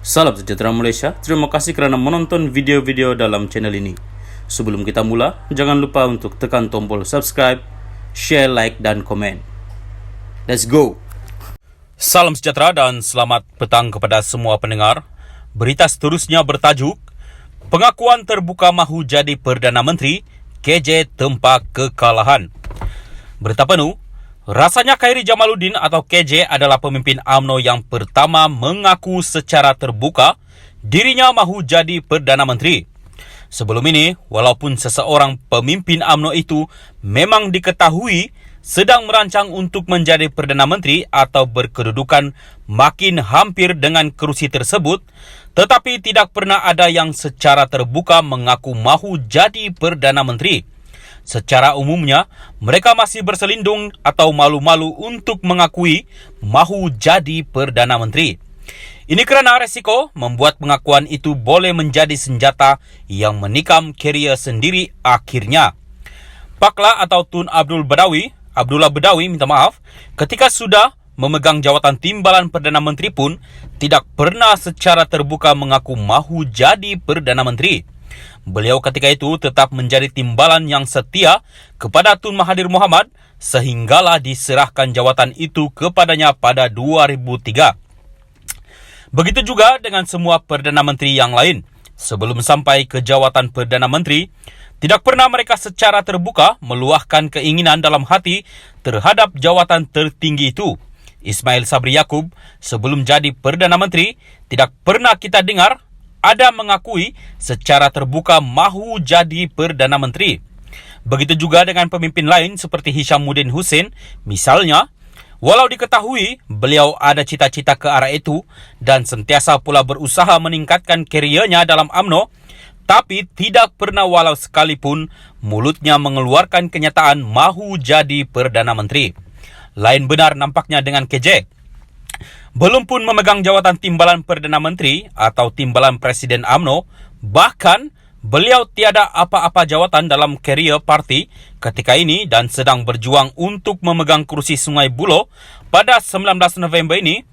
Salam sejahtera Malaysia, terima kasih kerana menonton video-video dalam channel ini. Sebelum kita mula, jangan lupa untuk tekan tombol subscribe, share, like dan komen. Let's go! Salam sejahtera dan selamat petang kepada semua pendengar. Berita seterusnya bertajuk Pengakuan terbuka mahu jadi Perdana Menteri, KJ tempa kekalahan. Berita penuh, rasanya Khairy Jamaluddin atau KJ adalah pemimpin UMNO yang pertama mengaku secara terbuka dirinya mahu jadi Perdana Menteri. Sebelum ini, walaupun seseorang pemimpin UMNO itu memang diketahui sedang merancang untuk menjadi Perdana Menteri atau berkedudukan makin hampir dengan kerusi tersebut, tetapi tidak pernah ada yang secara terbuka mengaku mahu jadi Perdana Menteri. Secara umumnya, mereka masih berselindung atau malu-malu untuk mengakui mahu jadi Perdana Menteri. Ini kerana resiko membuat pengakuan itu boleh menjadi senjata yang menikam karier sendiri akhirnya. Pakla atau Tun Abdullah Badawi ketika sudah memegang jawatan timbalan Perdana Menteri pun tidak pernah secara terbuka mengaku mahu jadi Perdana Menteri. Beliau ketika itu tetap menjadi timbalan yang setia kepada Tun Mahathir Mohamad sehinggalah diserahkan jawatan itu kepadanya pada 2003. Begitu juga dengan semua Perdana Menteri yang lain. Sebelum sampai ke jawatan Perdana Menteri, tidak pernah mereka secara terbuka meluahkan keinginan dalam hati terhadap jawatan tertinggi itu. Ismail Sabri Yaakob sebelum jadi Perdana Menteri, tidak pernah kita dengar ada mengakui secara terbuka mahu jadi Perdana Menteri. Begitu juga dengan pemimpin lain seperti Hishamuddin Hussein, misalnya, walau diketahui beliau ada cita-cita ke arah itu dan sentiasa pula berusaha meningkatkan kariernya dalam UMNO, tapi tidak pernah walau sekalipun mulutnya mengeluarkan kenyataan mahu jadi Perdana Menteri. Lain benar nampaknya dengan KJ. Belum pun memegang jawatan timbalan Perdana Menteri atau timbalan Presiden UMNO, bahkan beliau tiada apa-apa jawatan dalam karier parti ketika ini dan sedang berjuang untuk memegang kursi Sungai Buloh pada 19 November ini.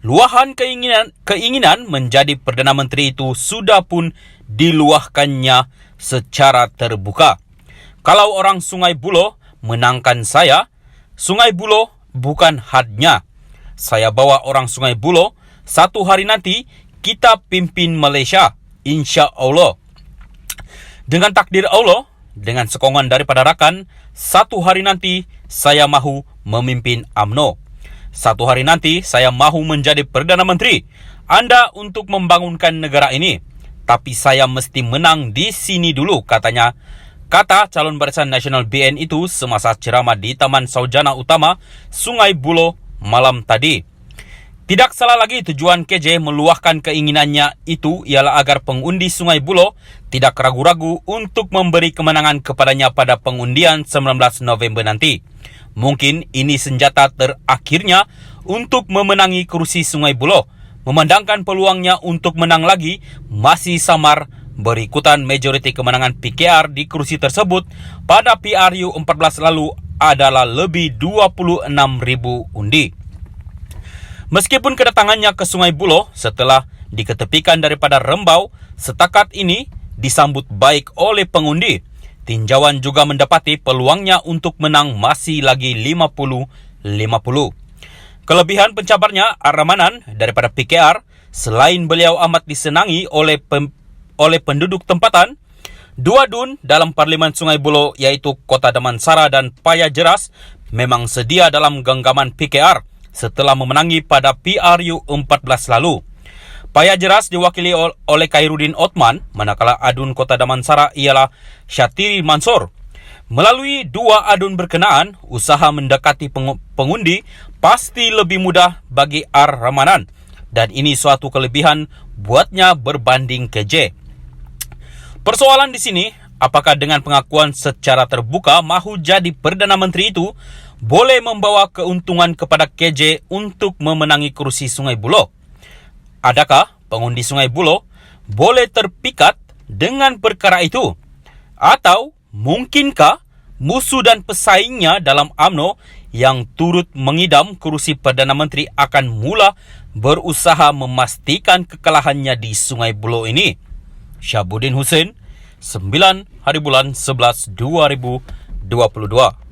Luahan keinginan menjadi Perdana Menteri itu sudah pun diluahkannya secara terbuka. Kalau orang Sungai Buloh menangkan saya, Sungai Buloh bukan hadnya. Saya bawa orang Sungai Buloh, satu hari nanti kita pimpin Malaysia, insya Allah. Dengan takdir Allah, dengan sokongan daripada rakan, satu hari nanti saya mahu memimpin UMNO. Satu hari nanti saya mahu menjadi Perdana Menteri Anda untuk membangunkan negara ini. Tapi saya mesti menang di sini dulu, katanya. Kata calon Barisan Nasional BN itu semasa ceramah di Taman Saujana Utama, Sungai Buloh malam tadi. Tidak salah lagi tujuan KJ meluahkan keinginannya itu ialah agar pengundi Sungai Buloh tidak ragu-ragu untuk memberi kemenangan kepadanya pada pengundian 19 November nanti. Mungkin ini senjata terakhirnya untuk memenangi kerusi Sungai Buloh. Memandangkan peluangnya untuk menang lagi masih samar berikutan majoriti kemenangan PKR di kerusi tersebut pada PRU 14 lalu adalah lebih 26,000 undi. Meskipun kedatangannya ke Sungai Buloh setelah diketepikan daripada Rembau, setakat ini disambut baik oleh pengundi. Tinjauan juga mendapati peluangnya untuk menang masih lagi 50-50. Kelebihan pencabarnya Ar-Rahmanan daripada PKR, selain beliau amat disenangi oleh penduduk tempatan, dua dun dalam Parlimen Sungai Buloh iaitu Kota Damansara dan Paya Jeras memang sedia dalam genggaman PKR setelah memenangi pada PRU 14 lalu. Paya Jeras diwakili oleh Khairuddin Othman, manakala adun Kota Damansara ialah Syatiri Mansor. Melalui dua adun berkenaan, usaha mendekati pengundi pasti lebih mudah bagi Ar-Rahmanan dan ini suatu kelebihan buatnya berbanding KJ. Persoalan di sini, apakah dengan pengakuan secara terbuka mahu jadi Perdana Menteri itu boleh membawa keuntungan kepada KJ untuk memenangi kursi Sungai Buloh? Adakah pengundi Sungai Buloh boleh terpikat dengan perkara itu? Atau mungkinkah musuh dan pesaingnya dalam UMNO yang turut mengidam kursi Perdana Menteri akan mula berusaha memastikan kekalahannya di Sungai Buloh ini. Syabuddin Hussein, 9 hari bulan 11 2022.